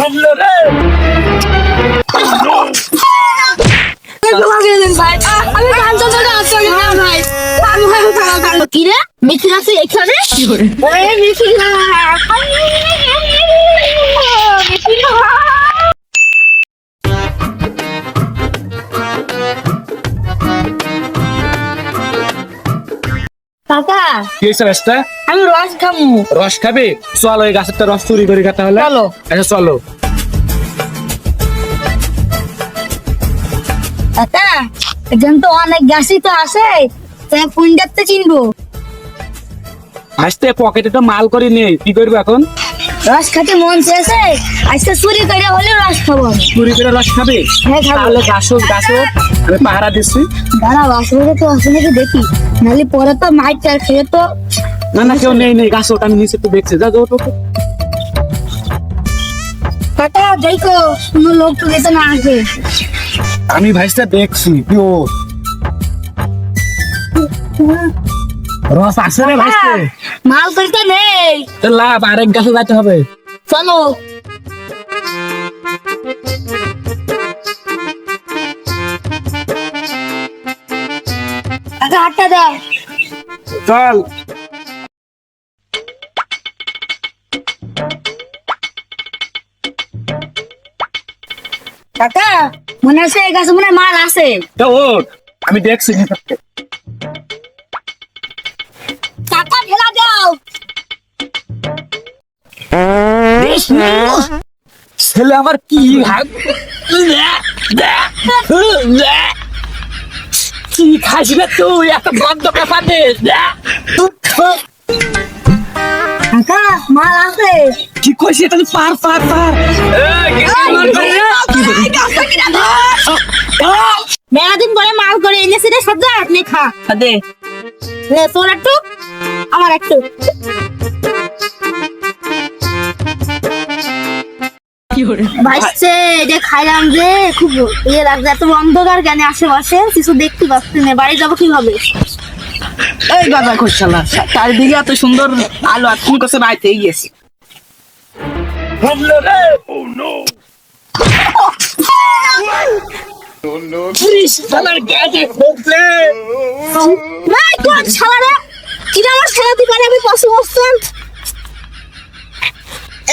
ভাবলো রে আমি গান চলতে আসছি না ভাই। আমি ভাই কি রে মিছিল আছে এখানে কি করে এই মিছিল না মিছিল কাকা কি হয়েছে রাস্তা? আমি রস খামু। রস খাবে? চলো এই গাছেরটা রস চুরি করে খেতে হলে। চলো। আচ্ছা চলো। কাকা এখানে তো অনেক গাছই তো আছে, তাই কোনটাতে চিনবো? আসতে পকেটে তো মাল করে নেই, কি করবো এখন? রস খেতে মন চেয়েছে, আজকে চুরি করে হলেও রস খাবো আমি। চুরি করে রস খাবে? হ্যাঁ খাবো। তাহলে গাছক আমি পাহারা দিচ্ছি। দাঁড়াও আসলে তো আছে নাকি দেখি, নাহলে পরে তো মাইট চাল খেয়ে তো। না না কেউ নেই গাছক, আমি নিচে তো দেখছি। যা যাও তো। কাকা দেখো কোনো লোক তো গেছে না আসবে। আমি ভাইসটা দেখছি রস আছে রে ভাইসতে। মাল করতে নেই, লাভ আরেক গাছে যাইতে হবে। চলো। কাকা হাতটা দাও। চল। কাকা মনে আছে এই গাছে মনে হয় মাল আছে। তো ওঠ, আমি দেখছি। কাকা ফেলা দাও। ছেলে আমার কি ভাগ কি খাইছি না তুই, এত বন্ধ ব্যাপার কাকা মাল আছে। কি কইছি তাহলে পার পার পার মেলা দিন পরে মাল করে এনেছি রে সদ্য, আপনি খা দে। নে তোর একটু আমার একটু। ভাইছে এটা খাইলাম যে খুব ইয়ে লাগছে, এত অন্ধকার কেন আশেপাশে কিছু দেখতে পাচ্ছি না, বাড়ি যাবো কিভাবে? এই গাঁদা খোসালা চারিদিকে এত সুন্দর আলো, আর তুমি কাছে বাড়িতে গিয়েছি। নাই কোন শালারে কি আমার শালাতে পারে আমি পছন্দ করতাম।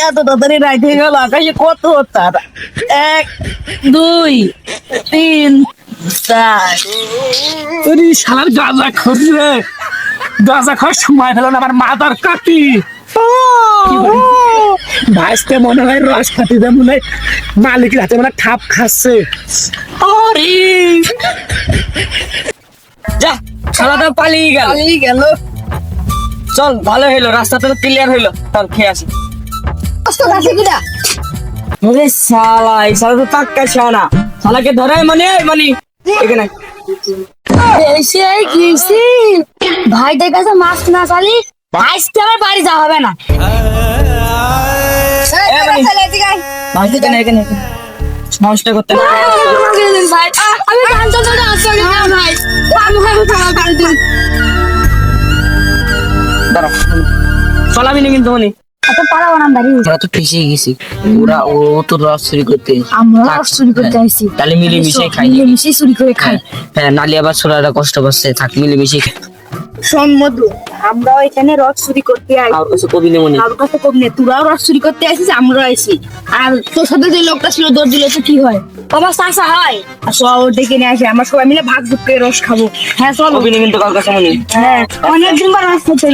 এত তাড়াতাড়ি রাইতে গেল, আকাশে কত তারা, 1 2 3 4। শালার গাঁজা খোঁজ রে, গাঁজা খাওয়ার সময় হলো না, আমার মাদার কাটি ভাইসতে মনে হয় রস খাতি দেয়, মনে হয় মালিকের হাতে মানে খাপ খাচ্ছে। যা শালাটা পালিয়ে গেল। চল ভালো হইলো, রাস্তাটা তো ক্লিয়ার হইলো, চল খেয়ে আসি। কষ্ট আছে কিনা ওরে শালা, এই শালা তো পাক্কা শালা, শালাকে ধরে মানে এখানে এসে গেছি ভাইদের কাছে মাছ না চালি, আজকে আমার বাড়ি যাওয়া হবে না। ভাইতে কেন এখানে সমস্যা করতে না। ভাই আমি গান চলতে আসছি না ভাই, আমি বাড়ি দিন। দাঁড়া চল, আমি কিন্তু হনি এত পারাবো না বাড়ি, ওরা তো ফেসে গেছি। ও তো রস চুরি করতে, আমরা রস চুরি করতে আইছি, তাহলে মিলেমিশে খাই। মিলেমিশে চুরি করে খাই। হ্যাঁ নালি আবার ছোড়াটা কষ্ট পাচ্ছে, থাক মিলেমিশে খাই। শোন মধু, আমরাও এখানে রস চুরি করতে আই, আর কিছু কবি নেমনি। আর কাছে কম নেই, তোরাও রস চুরি করতে আসিস, আমরাও আইছি। আর তোর সাথে যে লোকটা ছিল দৌড় দিলে তো কি হয়, আমার চাষা হয়। আর সব ডেকে নিয়ে আসে, আমরা সবাই মিলে ভাগ ভাগ করে রস খাবো। হ্যাঁ চলো। কবি নেই কিন্তু কার কাছে মনে। হ্যাঁ অনেকদিন পর রস খাচ্ছি।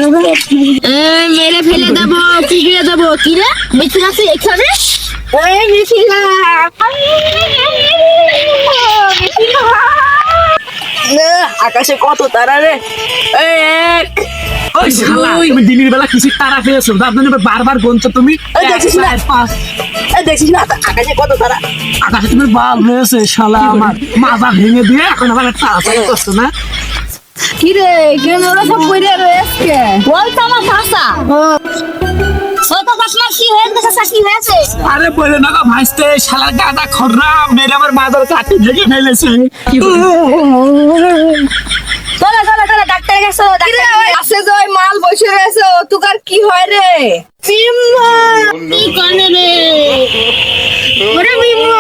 মেরে ফেলে দেবো, চিগড়ে দেবো। কি রে মিছিল আছে এখানে? এই মিছিল আকাশে কত তারা রে। ওই শালা, তুমি দিনের বেলা কিছু তারা পেয়েছো, তার জন্য বারবার গুনছো তুমি। দেখছিস না? 1 5 দেখছিস না আকাশে কত তারা? আকাশে তুমি বাল হয়েছে শালা, আমার মাজা ভেঙে দিয়ে এখন আবার তাড়াতাড়ি করছো না। কি রে কেন ওরা সব কইরে রয়েছে? বলতো আমার চাষা ও তো বাসমার কি হয়েছে, চাষা কি হয়েছে? আরে বলে না গো ভাইস্তে, শালার গাঁদা খররা মেরে আমার মাদার কাটি ভেঙে ফেলেছে। চলো চলো চলো ডাক্তারের কাছে আসে জয় মাল বসে রয়েছে, তুকার কি হয় রে? কি করে রে ওরে বিমল